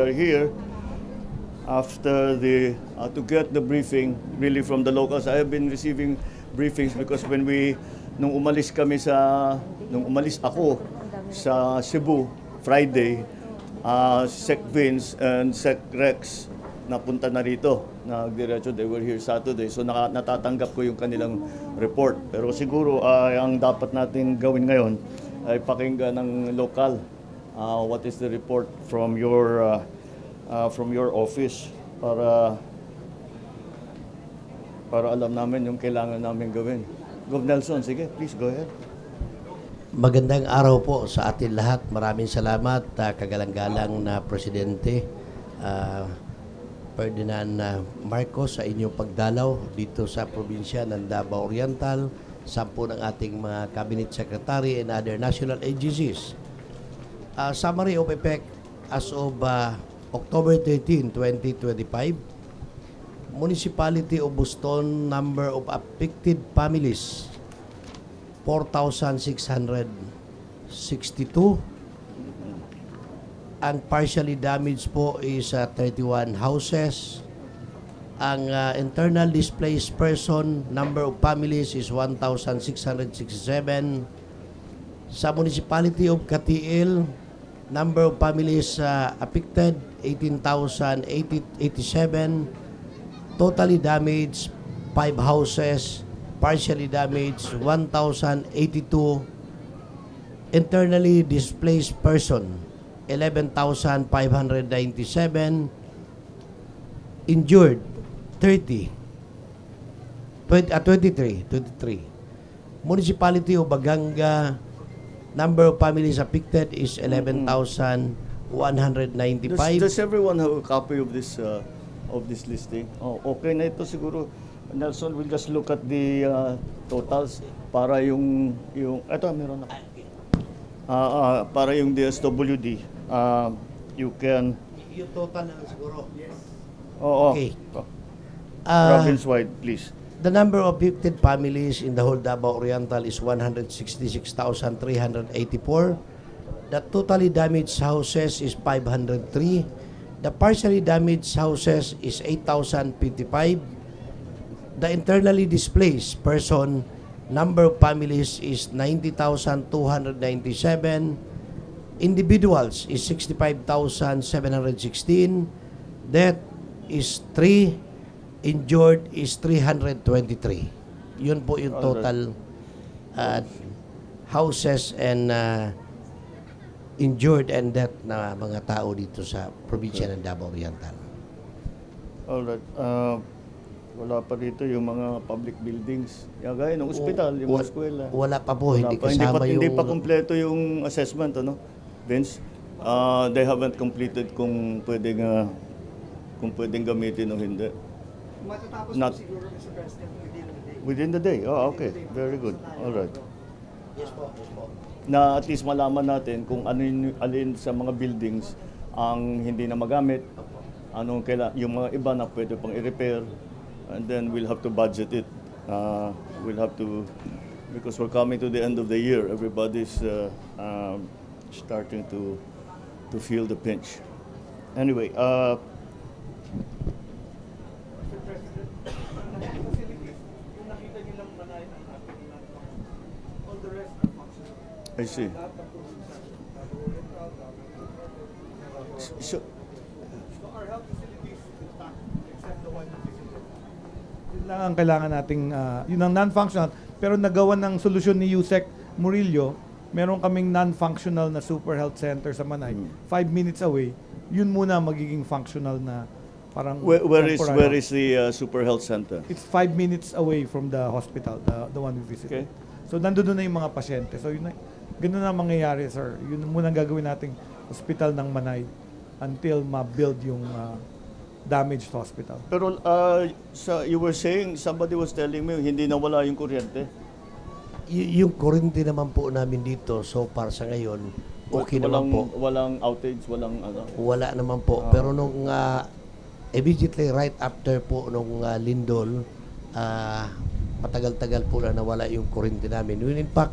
are here after the to get the briefing really from the locals. I have been receiving briefings because nung umalis ako sa Cebu Friday, Sec Vince and Sec Rex napunta na rito, nagdiretso, they were here Saturday, so natatanggap ko yung kanilang report. Pero siguro ang dapat natin gawin ngayon ay pakinggan ng lokal, what is the report from your office para alam namin yung kailangan namin gawin. Gov. Nelson, sige, please go ahead. Magandang araw po sa atin lahat. Maraming salamat, kagalang-galang na Presidente Ferdinand Marcos, sa inyong pagdalaw dito sa probinsya ng Davao Oriental, 10 ng ating mga Cabinet Secretary and other national agencies. Summary of effect as of October 13, 2025, Municipality of Boston, number of affected families 4,662. Ang partially damaged po is 31 houses. Ang internal displaced person, number of families is 1,667. Sa Municipality of Katiil, number of families affected, 18,087. Totally damaged, 5 houses. Partially damaged, 1,082. Internally displaced person, 11,597. Injured, 23. Municipality of Baganga, number of families affected is 11,195. Does everyone have a copy of this listing? Oh, okay na ito siguro. Nelson, we'll just look at the totals para yung ito meron ako. Para yung DSWD, you can yung total na siguro. Yes. Oo. Okay. Province-wide, please. The number of affected families in the whole Davao Oriental is 166,384. The totally damaged houses is 503. The partially damaged houses is 8,055. The internally displaced person, number of families is 90,297. Individuals is 65,716. Death is 3. Injured is 323. Yun po yung total houses and injured and death na mga tao dito sa probinsya ng Davao Oriental. Alright. Wala pa dito yung mga public buildings. Gaya ng ospital, yung mga eskwela. Wala pa po, hindi kasama yung... Hindi pa kompleto yung assessment, ano, Vince? They haven't completed kung pwedeng gamitin o hindi. Matatapos po siguro, Mr. President, within the day? Oh, okay. Very good. All right. Yes po, yes po. Na at least malaman natin kung alin sa mga buildings ang hindi na magamit, yung mga iba na pwede pang i-repair, and then we'll have to budget it. We'll have to, because we're coming to the end of the year, everybody's starting to feel the pinch. Anyway, I see. So, our health facilities intact except the one you visited. Yun lang ang kailangan nating, yun ang non-functional. Pero nagawa ng solusyon ni Yusek Murillo, meron kaming non-functional na super health center sa Manay. 5 minutes away, yun muna magiging functional na parang... Where is the super health center? It's 5 minutes away from the hospital, the one we visited. Okay. So nandun na yung mga pasyente. So yun na, ganun na mangyayari, sir. Yun muna gagawin nating hospital ng Manay until ma-build yung damaged hospital. Pero you were saying, somebody was telling me, hindi nawala yung kuryente. Yung kuryente naman po namin dito, so far sa ngayon, okay naman po. Walang outage, walang ano? Wala naman po. Pero nung immediately right after po nung lindol, matagal-tagal po na nawala yung kuryente namin. In fact,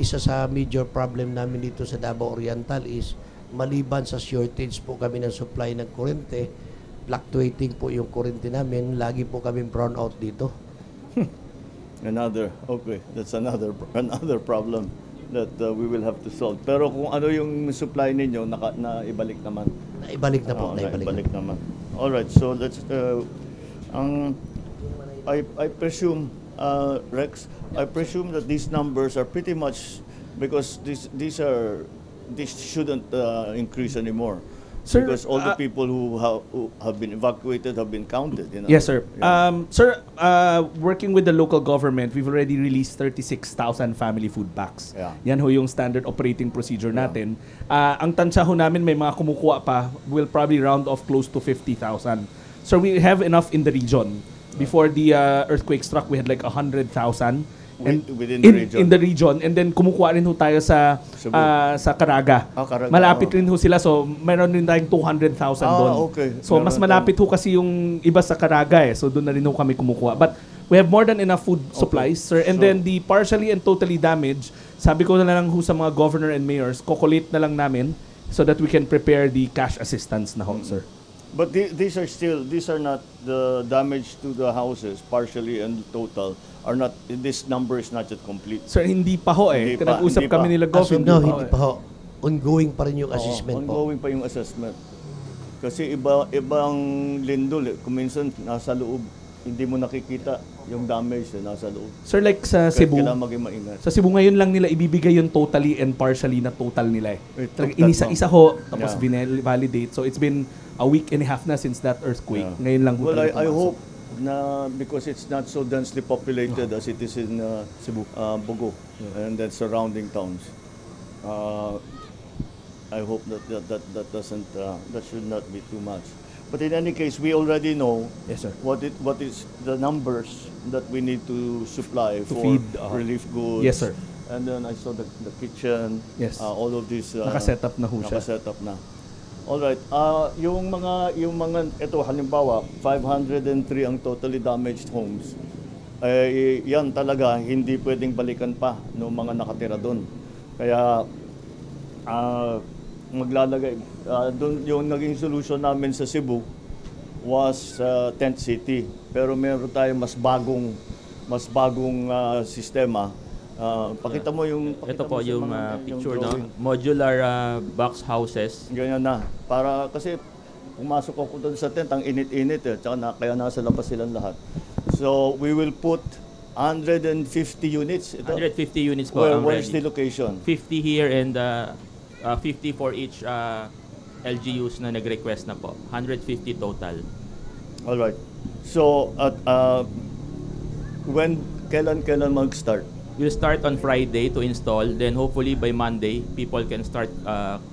isa sa major problem namin dito sa Davao Oriental is maliban sa shortage po kami ng supply ng kuryente, fluctuating po yung kuryente namin, lagi po kami brown out dito. That's another problem that we will have to solve. Pero kung ano yung supply ninyo, naibalik naman. Naibalik na po, Naibalik naman. All right, so let's I presume Rex, I presume that these numbers are pretty much because these shouldn't increase anymore. Sir, because all the people who have been evacuated have been counted. You know? Yes, sir. Yeah. Sir, working with the local government, we've already released 36,000 family food packs. Yeah. Yan ho yung standard operating procedure natin. Ang tansya ho namin, may mga kumukuha pa, will probably round off close to 50,000. So we have enough in the region. Before the earthquake struck, we had like 100,000. Within the region. In the region. And then kumukuha rin ho tayo sa Cebu. sa Caraga. Caraga. Malapit rin ho sila. So meron rin tayong 200,000 doon. Okay. So mas malapit ho kasi yung iba sa Caraga eh. So doon na rin ho kami kumukuha. But we have more than enough food supplies, sir. And then the partially and totally damaged, sabi ko na lang ho sa mga governor and mayors, kokolate na lang namin so that we can prepare the cash assistance na ho, sir. But these are not the damage to the houses, partially and total, are not, this number is not yet complete. Sir, hindi pa ho eh. Hindi pa, Nag-usap hindi kami pa. nila As of governor. now, hindi pa ho. Ongoing pa rin yung assessment po. Ongoing pa yung assessment. Kasi ibang lindol, kung minsan nasa loob, hindi mo nakikita yung damage na nasa loob. Sir, like sa Kaya Cebu, kailangan maging maingat. sa Cebu ngayon lang nila ibibigay yung totally and partially na total nila eh. Total Inisa-isa ho, tapos Yeah. validate. So it's been a week and a half na since that earthquake. Yeah. Ngayon lang ho Well, talaga I pumasok. hope na because it's not so densely populated as it is in Cebu. Bogo and then surrounding towns. I hope that doesn't that should not be too much. But in any case, we already know Yes, sir. what is the numbers that we need to supply To for feed, relief goods. Yes, sir. And then I saw the kitchen. Yes. All of these. Nakaset up na ho siya. Nakaset up na. Alright, yung mga ito halimbawa 503 ang totally damaged homes. Yan talaga hindi pwedeng balikan pa ng mga nakatira doon. Kaya maglalagay doon yung naging solution namin sa Cebu was tent city. Pero meron tayong mas bagong sistema. Pakita mo yung Ito po yung picture, no? drawing. Modular box houses. Ganyan na. Para kasi pumasok ako doon sa tent, ang init-init eh. Tsaka kaya nasa labas silang lahat. So we will put 150 units. Ito. 150 units po ang Where's ready. the location? 50 here and 50 for each LGUs na nag-request na po. 150 total. All right. So kailan mag-start? We'll start on Friday to install. Then hopefully by Monday, people can start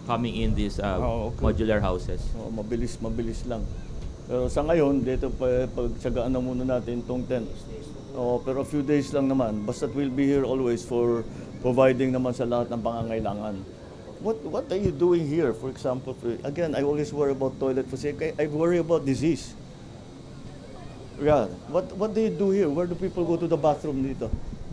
coming in these Okay. modular houses. Mabilis lang. Pero sa ngayon, dito pagtsagaan na muna natin itong tent. Pero a few days lang naman. Basta't we'll be here always for providing naman sa lahat ng pangangailangan. What are you doing here? For example, again, I always worry about toilet facility. I worry about disease. Yeah. What do you do here? Where do people go to the bathroom dito?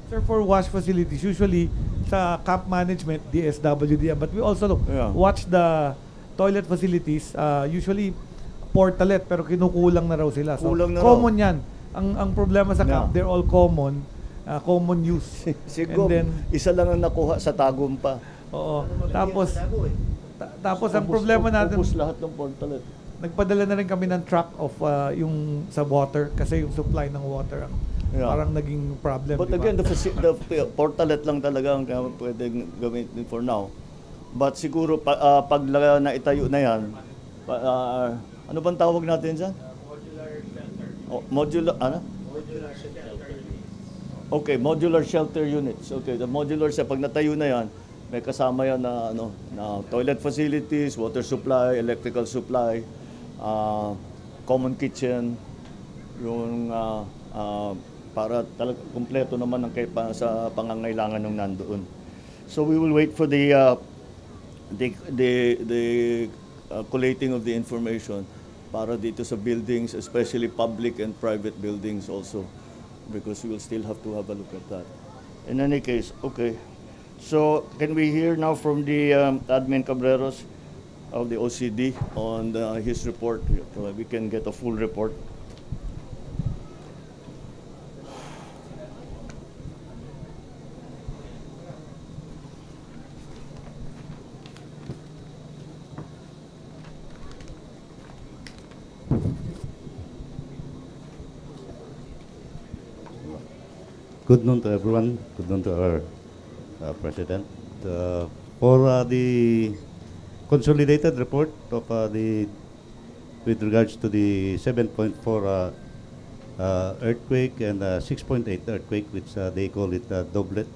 Sir, for wash facilities, usually sa camp management, DSWD, but we also watch the toilet facilities, usually portalet, pero kinukulang na raw sila. So, Kulang na common yan. Ang problema sa camp, they're all common use. Siguro, And then, isa lang ang nakuha sa tagum pa. oo. Tapos ang problema natin, Ubus lahat ng portalet. nagpadala na rin kami ng truck of yung sa water, kasi yung supply ng water parang naging problem. But diba? again, the portalet lang talaga ang pwedeng gamitin for now. But siguro pag naitayo na yan, ano bang tawag natin dyan? Modular ano? Okay, modular shelter units. Okay, the modular pag natayo na yan, may kasama yan na toilet facilities, water supply, electrical supply, common kitchen, yung para talaga kumpleto naman ng sa pangangailangan ng nandoon. So we will wait for the collating of the information para dito sa buildings, especially public and private buildings also, because we will still have to have a look at that. In any case, okay. So can we hear now from the Admin Cabreros? of the OCD on his report. We can get a full report. Good noon to everyone. Good noon to our President. For the consolidated report of with regards to the 7.4 earthquake and 6.8 earthquake, which they call it doublet,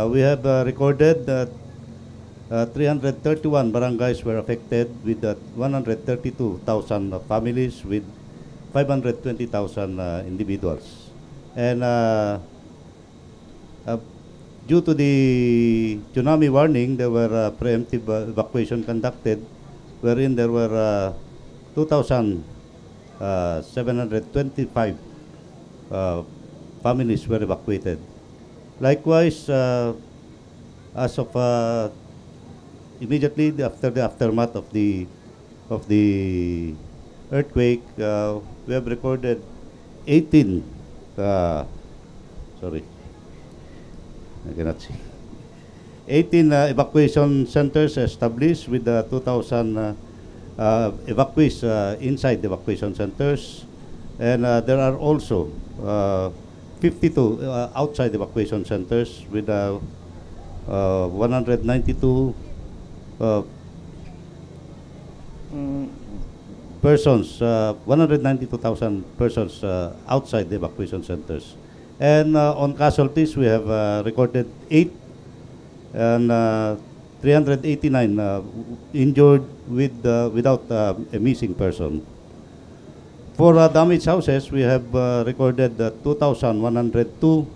we have recorded that 331 barangays were affected with 132,000 families with 520,000 individuals. And due to the tsunami warning, there were preemptive evacuation conducted, wherein there were 2,725 families were evacuated. Likewise, as of immediately after the aftermath of the earthquake, we have recorded 18. Sorry. I cannot see. 18 evacuation centers established with 2,000 evacuees inside the evacuation centers. And there are also 52 outside evacuation centers with 192 persons, 192,000 persons outside the evacuation centers. And on casualties, we have recorded 8 and 389 injured without a missing person. For damaged houses, we have recorded 2,102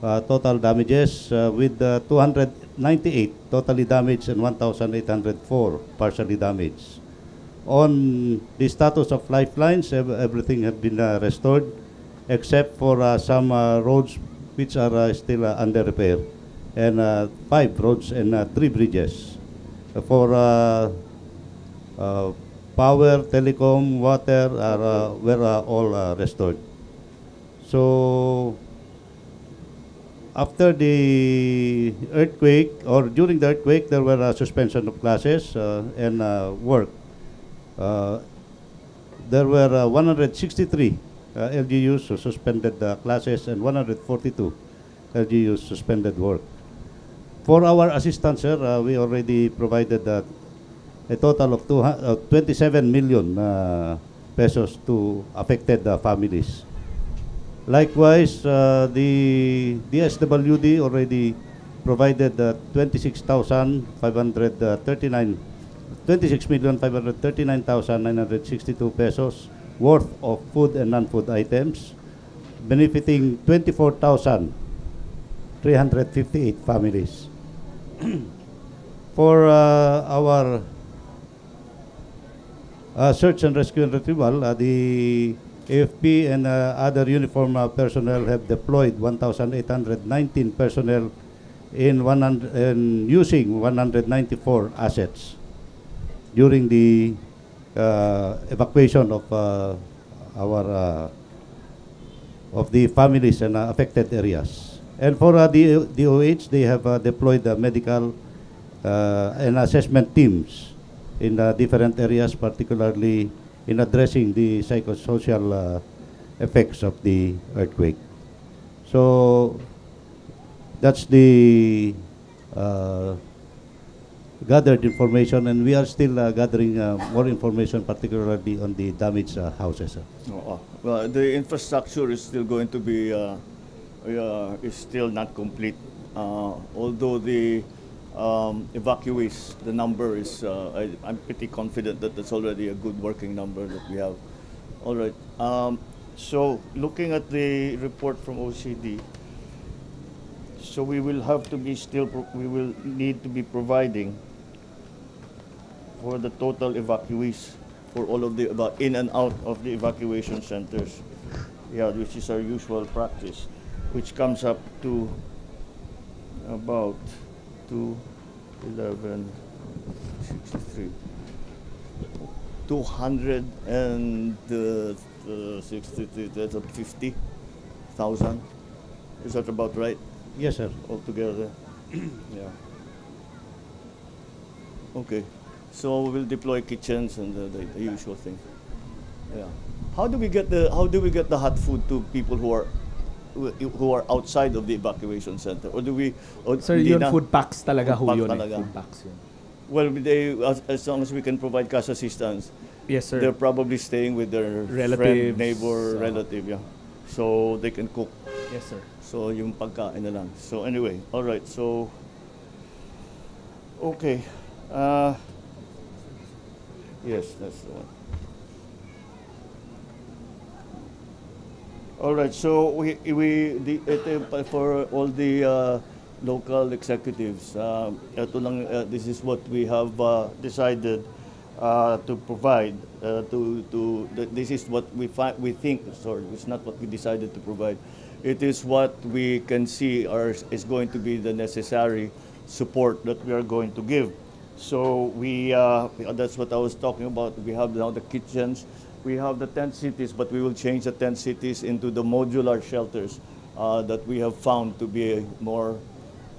total damages with 298 totally damaged and 1,804 partially damaged. On the status of lifelines, everything has been restored, except for some roads which are still under repair, and 5 roads and 3 bridges. For power, telecom, water were all restored. So after the earthquake, or during the earthquake, there were a suspension of classes and work. There were 163 LGUs who suspended classes and 142 LGUs suspended work. For our assistance, sir, we already provided a total of 27 million pesos to affected families. Likewise, the DSWD already provided 26,539,962 pesos worth of food and non-food items, benefiting 24,358 families. For our search and rescue and retrieval, the AFP and other uniform personnel have deployed 1,819 personnel in using 194 assets during the evacuation of the families in affected areas. And for the DOH, they have deployed medical and assessment teams in different areas, particularly in addressing the psychosocial effects of the earthquake. So that's the gathered information, and we are still gathering more information, particularly on the damaged houses. Well, the infrastructure is still going to be is still not complete. Although the evacuees, the number is, I'm pretty confident that that's already a good working number that we have. All right. So looking at the report from OCD, so we will have to be we will need to be providing for the total evacuees for all of the in and out of the evacuation centers. Yeah, which is our usual practice, which comes up to about 211.63. 250,000. Is that about right? Yes, sir. Altogether. Yeah. Okay. So we'll deploy kitchens and the usual thing. Yeah. How do we get the hot food to people who are outside of the evacuation center? Or do we Sir, hindi yun na? food packs talaga Food ho pack yun. talaga. Food packs yun. Well, as long as we can provide cash assistance, Yes, sir. they're probably staying with their Relatives, friend, neighbor, so- relative, yeah. So they can cook. Yes, sir. So yung pagkain na lang. So anyway, all right. So okay. Yes, that's the one. All right. So for all the local executives, ito lang, this is what we have decided to provide. This is what we think. Sorry, it's not what we decided to provide. It is what we can see is going to be the necessary support that we are going to give. So that's what I was talking about. We have now the kitchens, we have the tent cities, but we will change the tent cities into the modular shelters that we have found to be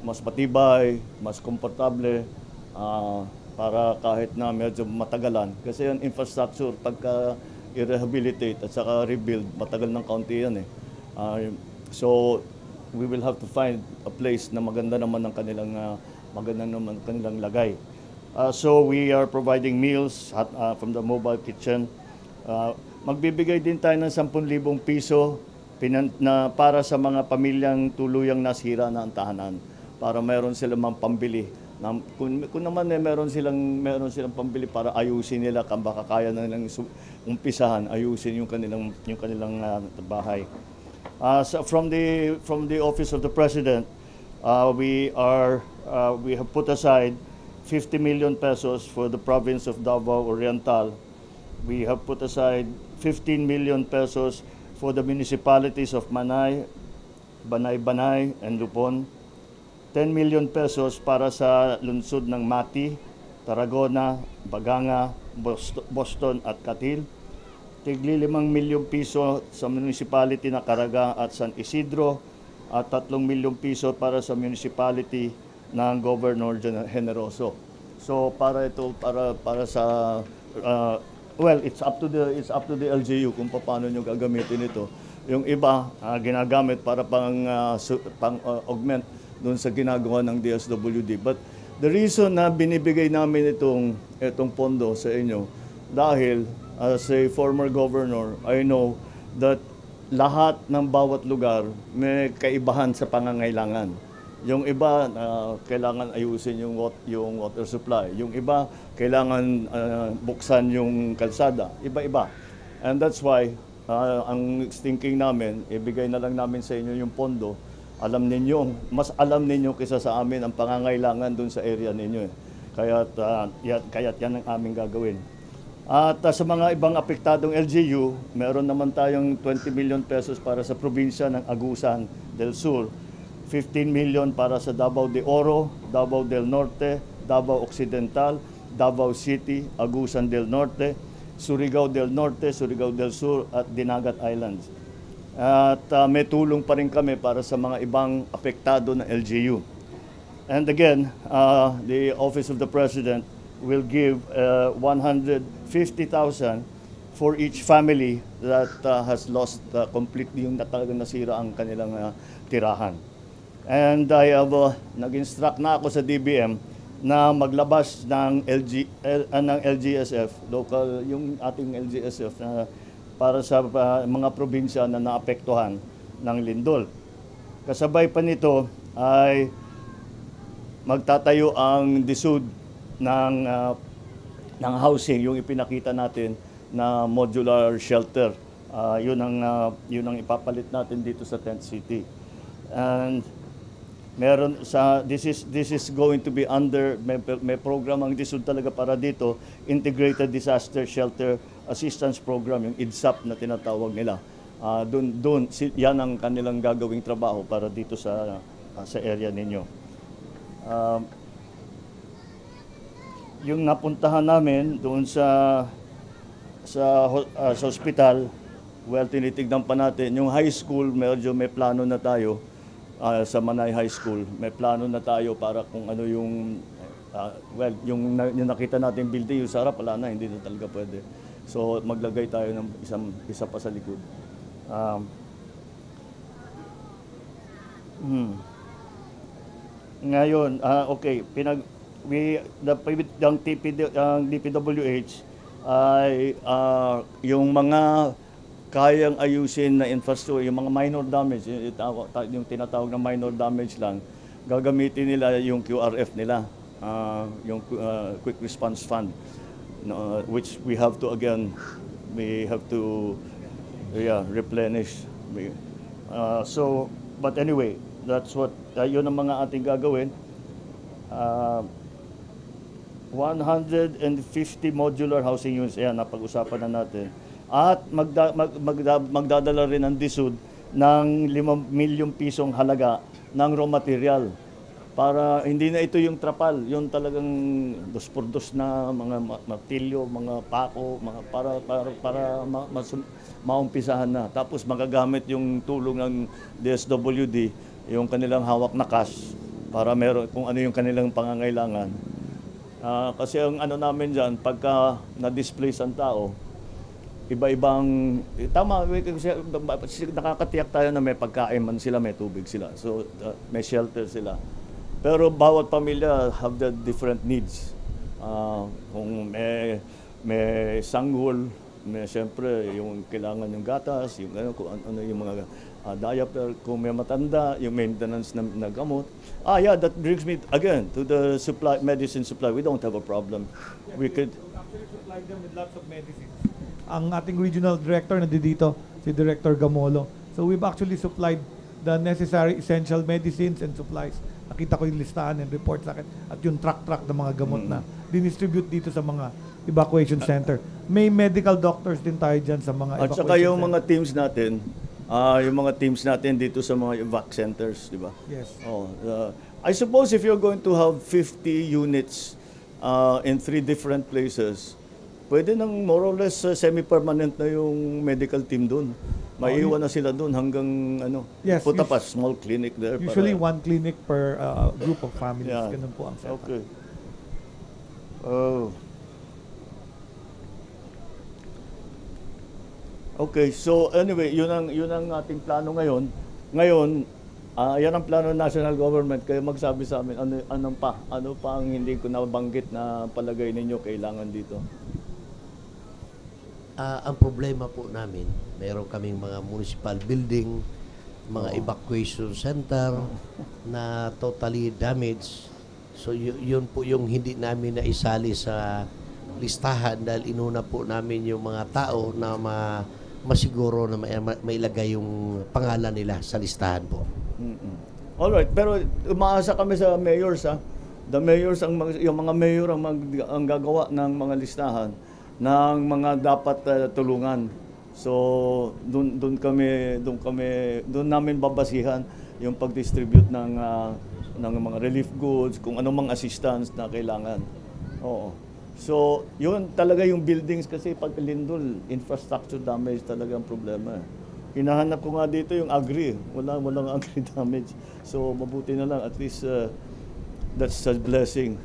mas matibay, mas komportable, para kahit na medyo matagalan. Kasi yung infrastructure, pagka i-rehabilitate at saka rebuild, matagal ng kaunti yan eh. So we will have to find a place na maganda naman ng kanilang lagay. So we are providing meals from the mobile kitchen. Magbibigay din tayo ng 10,000 piso para sa mga pamilyang tuluyang nasira na ang tahanan, para mayroon silang pambili. Kung naman meron silang pambili para ayusin nila, kung baka kaya na nilang umpisahan, ayusin yung kanilang bahay. So from the Office of the President, we have put aside 50 million pesos for the province of Davao Oriental. We have put aside 15 million pesos for the municipalities of Manay, Banay, and Lupon. 10 million pesos para sa lungsod ng Mati, Tarragona, Baganga, Boston at Catil. Tigli 5 milyong piso sa municipality na Caraga at San Isidro at 3 milyong piso para sa municipality ng Governor Generoso. So para sa it's up to the LGU kung paano nyo gagamitin ito. Yung iba ginagamit para pang-augment doon sa ginagawa ng DSWD. But the reason na binibigay namin itong pondo sa inyo, dahil as a former governor, I know that lahat ng bawat lugar may kaibahan sa pangangailangan. Yung iba kailangan ayusin yung water supply. Yung iba kailangan buksan yung kalsada. Iba-iba. And that's why ang thinking namin, ibigay na lang namin sa inyo yung pondo. Mas alam ninyo kaysa sa amin ang pangangailangan dun sa area ninyo. Kaya't yan ang aming gagawin. At sa mga ibang apektadong LGU, meron naman tayong 20 million pesos para sa probinsya ng Agusan del Sur, 15 million para sa Davao de Oro, Davao del Norte, Davao Occidental, Davao City, Agusan del Norte, Surigao del Norte, Surigao del Sur at Dinagat Islands. At may tulong pa rin kami para sa mga ibang apektado ng LGU. And again, the Office of the President will give 150,000 for each family that has lost completely, yung talagang nasira ang kanilang tirahan. And I have nag-instruct na ako sa DBM na maglabas ng LGSF, local, yung ating LGSF na para sa mga probinsya na naapektuhan ng lindol. Kasabay pa nito ay magtatayo ang DSUD ng housing, yung ipinakita natin na modular shelter. Yun ang ipapalit natin dito sa Tent City. And this is going to be under, may program ang DSUD talaga para dito, Integrated Disaster Shelter Assistance Program, yung IDSAP na tinatawag nila. Yan ang kanilang gagawing trabaho para dito sa area ninyo. Yung napuntahan namin doon sa sa hospital, well, tinitignan pa natin. Yung high school, medyo may plano na tayo sa Manay High School. May plano na tayo para kung ano yung, well, yung nakita natin building, yung sarap, wala na, hindi na talaga pwede. So, maglagay tayo ng isa pa sa likod. Ngayon, okay, ang DPWH ay yung mga kayang ayusin na infrastructure, yung mga minor damage, yung tinatawag na minor damage lang, gagamitin nila yung QRF nila, yung Quick Response Fund, which we have to replenish. So, but anyway, that's what, yun ang mga ating gagawin. 150 modular housing units, ayan, napag-usapan na natin. At magdadala rin ang DSUD ng 5 milyong pisong halaga ng raw material. Para hindi na ito yung trapal, yung talagang 2x2 na mga martilyo, mga pako, para maumpisahan na. Tapos magagamit yung tulong ng DSWD, yung kanilang hawak na cash, para meron kung ano yung kanilang pangangailangan. Kasi ang ano namin dyan, pagka na-displace ang tao, iba-ibang, tama, nakakatiyak tayo na may pagkain man sila, may tubig sila. So, may shelter sila. Pero bawat pamilya have the different needs. Kung may sanggol, may siyempre yung kailangan yung gatas, yung kung ano yung mga diaper, kung may matanda, yung maintenance na gamot. That brings me again to the medicine supply. We don't have a problem. We could actually supply them with lots of medicines. Ang ating regional director na dito, si Director Gamolo. So we've actually supplied the necessary essential medicines and supplies. Nakita ko yung listahan and report sa akin. At yung truck ng mga gamot na dinistribute dito sa mga evacuation center. May medical doctors din tayo dyan sa mga At saka yung mga teams natin, dito sa mga evac centers, di ba? Yes. I suppose if you're going to have 50 units in 3 different places, pwede nang more or less semi-permanent na yung medical team doon. Maiiwan na sila doon hanggang Yes, put up a small clinic there. Usually one clinic per group of families. Yeah. Ganun po ang setup. Okay. Okay, so anyway, yun ang ating plano ngayon. Ngayon, yan ang plano ng national government. Kaya magsabi sa amin, ano pa ang hindi ko nabanggit na palagay ninyo kailangan dito? Ang problema po namin, meron kaming mga municipal building, mga evacuation center na totally damaged. So yun po yung hindi namin naisali sa listahan dahil inuna po namin yung mga tao na masiguro na mailagay yung pangalan nila sa listahan po. Alright, pero umaasa kami sa mayors The mayors, yung mga mayor ang gagawa ng mga listahan ng mga dapat tulungan. So doon namin babasihan yung pag-distribute ng mga relief goods, kung anong mga assistance na kailangan. Oo. So, yun talaga yung buildings kasi pag lindol, infrastructure damage talaga ang problema. Hinahanap ko nga dito yung agri. Walang agri damage. So, mabuti na lang. At least, that's a blessing.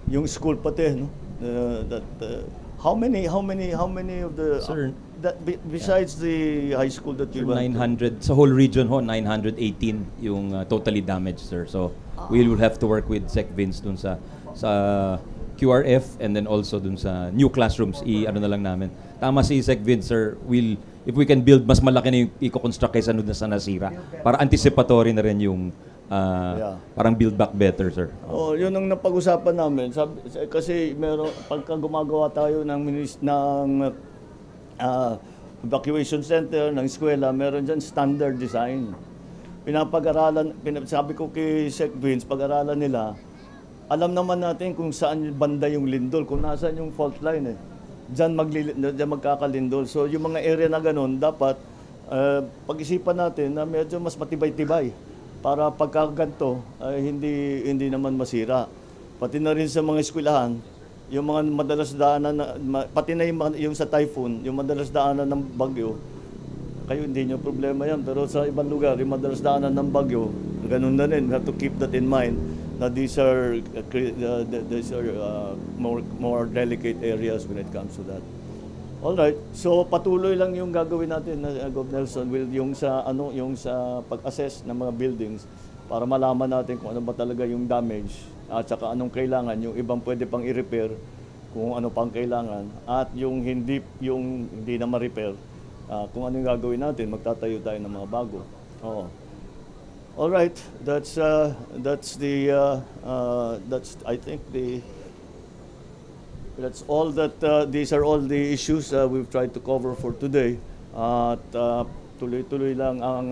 Yung school pati, no? How many of the... Sir, besides the high school that you went to? 900, sa whole region 918 yung totally damaged, sir. So, we will have to work with Sec Vince dun sa QRF and then also dun sa new classrooms. Na lang namin. Tama si Sec Vince, sir. If we can build, mas malaki na yung i-construct kaysa nung sa nasira. Para anticipatory na rin yung parang build back better, sir. Yun ang napag-usapan namin. Kasi pagka gumagawa tayo ng evacuation center, ng eskwela, meron dyan standard design. Sabi ko kay Sec Vince, pag-aralan nila, alam naman natin kung saan banda yung lindol, kung nasaan yung fault line. Diyan magkakalindol. So yung mga area na ganun, dapat pag-isipan natin na medyo mas matibay-tibay para pagkaganto ay hindi naman masira. Pati na rin sa mga eskwelahan, yung mga madalas daanan, pati na yung sa typhoon, yung madalas daanan ng bagyo, kayo hindi nyo problema yan. Pero sa ibang lugar, yung madalas daanan ng bagyo, ganun na rin. We have to keep that in mind na these are more delicate areas when it comes to that. Alright, so patuloy lang yung gagawin natin na Gov. Nelson, yung sa pag-assess ng mga buildings para malaman natin kung ano ba talaga yung damage at saka anong kailangan, yung ibang pwede pang i-repair kung ano pang kailangan at yung hindi na ma-repair, kung ano yung gagawin natin, magtatayo tayo ng mga bago. Oo. Alright, that's I think that's all that these are all the issues we've tried to cover for today. At tuloy-tuloy lang ang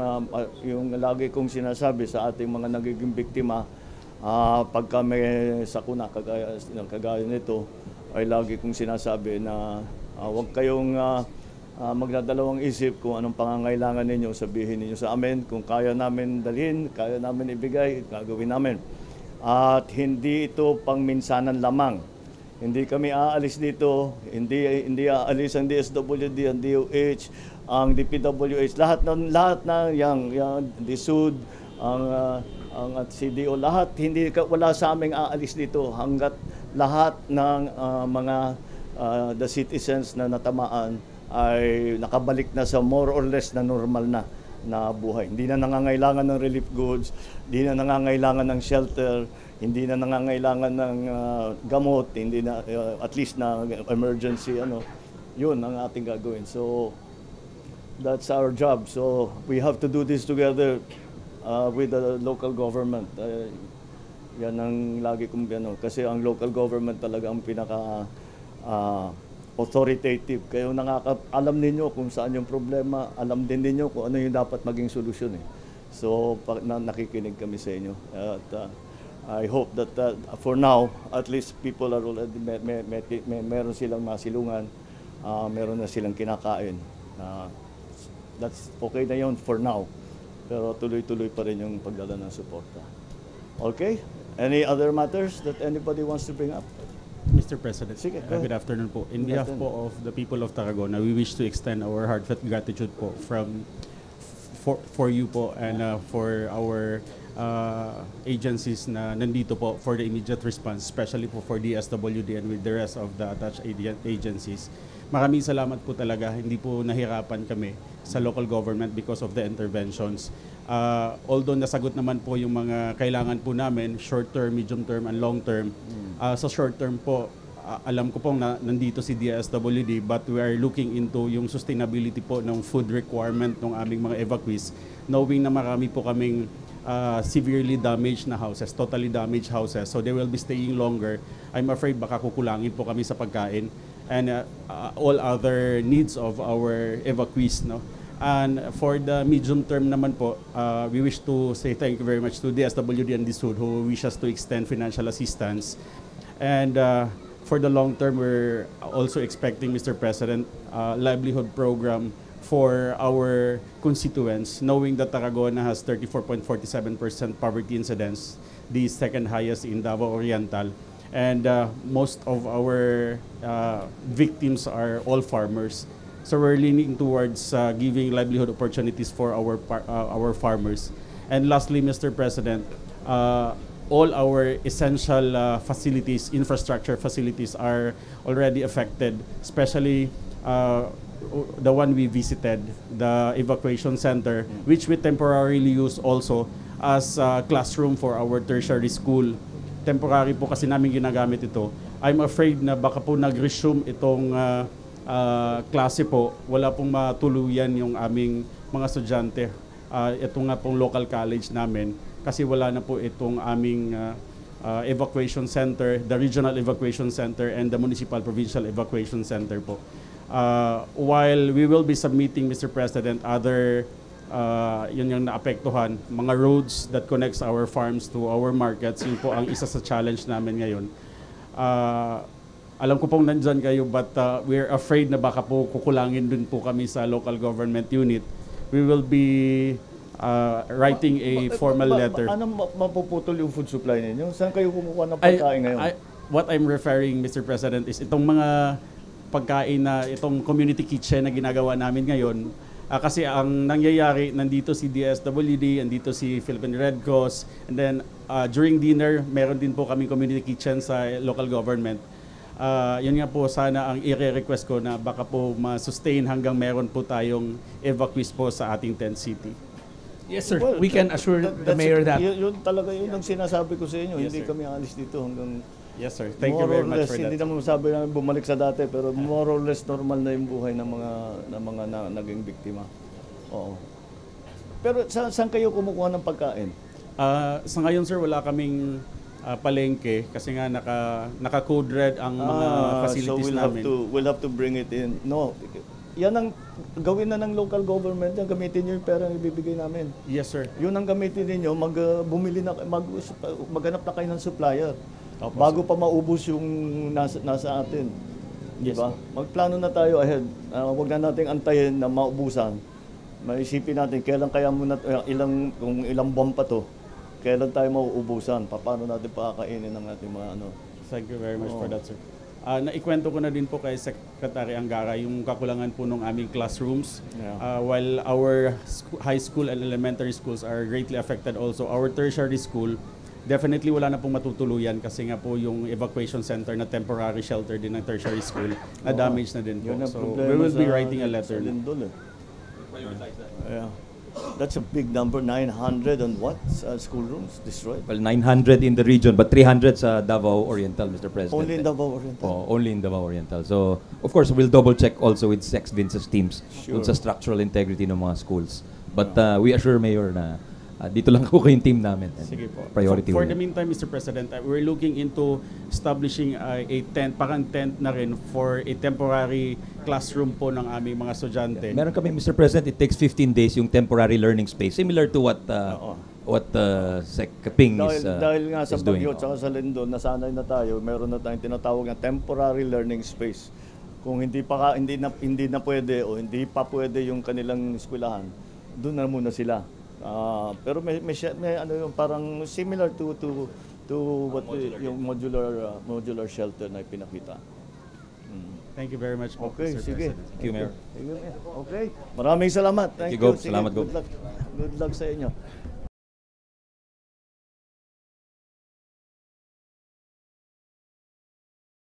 yung lagi kong sinasabi sa ating mga nagiging biktima pagka may sakuna kagaya nito, ay lagi kong sinasabi na huwag kayong magdadalawang isip kung anong pangangailangan ninyo, sabihin ninyo sa amin. Kung kaya namin dalhin, kaya namin ibigay, gagawin namin. At hindi ito pangminsanan lamang. Hindi kami aalis dito, hindi aalis ang DSWD, ang DOH, ang DPWH, lahat na yang DSUD, ang at CDO, lahat wala sa aming aalis dito hangga't lahat ng the citizens na natamaan ay nakabalik na sa more or less na normal na buhay. Hindi na nangangailangan ng relief goods, hindi na nangangailangan ng shelter, hindi na nangangailangan ng gamot, hindi na at least na emergency yun ang ating gagawin. So that's our job. So we have to do this together with the local government. Yan ang lagi kong kasi ang local government talaga ang pinaka authoritative. Kayo alam ninyo kung saan yung problema, alam din ninyo kung ano yung dapat maging solusyon eh. So nakikinig kami sa inyo. At I hope that for now, at least people are already meron silang masilungan, meron na silang kinakain. That's okay na yun for now. Pero tuloy-tuloy pa rin yung pagdala ng suporta. Okay? Any other matters that anybody wants to bring up? Mr. President, Sige, good afternoon po. In behalf po of the people of Tarragona, we wish to extend our heartfelt gratitude po for you po and for our agencies na nandito po for the immediate response, especially po for DSWD and with the rest of the attached agencies. Maraming salamat po talaga. Hindi po nahirapan kami sa local government because of the interventions. Although nasagot naman po yung mga kailangan po namin, short term, medium term, and long term. Sa short term po, alam ko pong nandito si DSWD, but we are looking into yung sustainability po ng food requirement ng aming mga evacuees, knowing na marami po kaming severely damaged na houses, totally damaged houses, so they will be staying longer. I'm afraid baka kukulangin po kami sa pagkain and all other needs of our evacuees, no? And for the medium term naman po, we wish to say thank you very much to DSWD and DSUD who wish us to extend financial assistance. And for the long term, we're also expecting, Mr. President, livelihood program for our constituents, knowing that Tarragona has 34.47% poverty incidence, the second highest in Davao Oriental. And most of our victims are all farmers. So we're leaning towards giving livelihood opportunities for our farmers. And lastly, Mr. President, all our essential facilities, infrastructure facilities are already affected, especially the one we visited, the evacuation center, which we temporarily use also as a classroom for our tertiary school. Temporary po kasi namin ginagamit ito. I'm afraid na baka po nag-resume itong klase po, wala pong matuluyan yung aming mga estudyante. Ito nga pong local college namin kasi wala na po itong aming evacuation center, the regional evacuation center and the municipal provincial evacuation center po. While we will be submitting, Mr. President, other yun yung naapektuhan, mga roads that connects our farms to our markets, yun po ang isa sa challenge namin ngayon. Alam ko pong nandyan kayo, but we're afraid na baka po kukulangin dun po kami sa local government unit. We will be writing a formal letter. Ano mapuputol yung food supply ninyo? Saan kayo kumukuha ng pagkain ngayon? what I'm referring, Mr. President, is itong mga pagkain na itong community kitchen na ginagawa namin ngayon. Kasi ang nangyayari, nandito si DSWD, nandito si Philippine Red Cross, and then during dinner, meron din po kami community kitchen sa local government. Yun nga po sana ang i-request ko na baka po ma-sustain hanggang meron po tayong evacuees po sa ating tent city. Yes, sir. Well, We can assure the mayor that. Yun talaga yun ang sinasabi ko sa inyo. Yes, Hindi sir. kami alis dito hanggang Yes, sir. Thank you more very or much less, for that. hindi naman masabi namin bumalik sa dati, pero more or less normal na yung buhay ng mga naging biktima. Oo. Pero saan kayo kumukuha ng pagkain? Sa ngayon, sir, wala kaming palengke kasi nga naka-code red ang mga facilities so namin. we'll have to bring it in. No, yan ang gawin na ng local government, yan gamitin niyo yung pera na ibibigay namin. Yes, sir. Yun ang gamitin niyo, maghanap na kayo ng supplier. Opo, Bago pa maubos yung nasa atin. Di Yes, ba? Magplano na tayo ahead. Huwag na nating antayin na maubusan. Maisipin natin kailan kaya muna kung ilang buwan pa to. Kailan tayo mauubusan? Paano natin pakakainin ng ating mga ano? Thank you very much for that, sir. Naikwento ko na din po kay Secretary Angara yung kakulangan po ng aming classrooms. Yeah. While our high school and elementary schools are greatly affected also, our tertiary school, definitely wala na pong matutuluyan kasi nga po yung evacuation center na temporary shelter din ng tertiary school na damage na din po. Yun ang So problema we will be sa- writing a letter. sa Lindol, eh. Yeah. That's a big number, 900 and what? Schoolrooms destroyed? Well, 900 in the region, but 300 sa Davao Oriental, Mr. President. Only in Davao Oriental. Only in Davao Oriental. So, of course, we'll double check also with Sex Vince's teams Sure. dun sa structural integrity ng mga schools. But we assure Mayor na dito lang ko yung team namin. And Sige po. Priority For ho the yan. meantime, Mr. President, we're looking into establishing a tent, parang tent na rin for a temporary classroom po ng aming mga estudyante. Meron kami, Mr. President, it takes 15 days yung temporary learning space, similar to what Sec Ping Dahil nga sa is doing. Bagyo at sa Lindol, nasanay na tayo, meron na tayong tinatawag na temporary learning space. Kung hindi na pwede o hindi pa pwede yung kanilang eskwelahan, doon na muna sila. Pero may ano yung parang similar to what yung modular shelter na ipinakita. Thank you very much po, Okay, Mr. sige. President. Thank you, Mayor. Okay. Maraming salamat. Thank you, Go. Sige, Salamat, Go. Good luck sa inyo.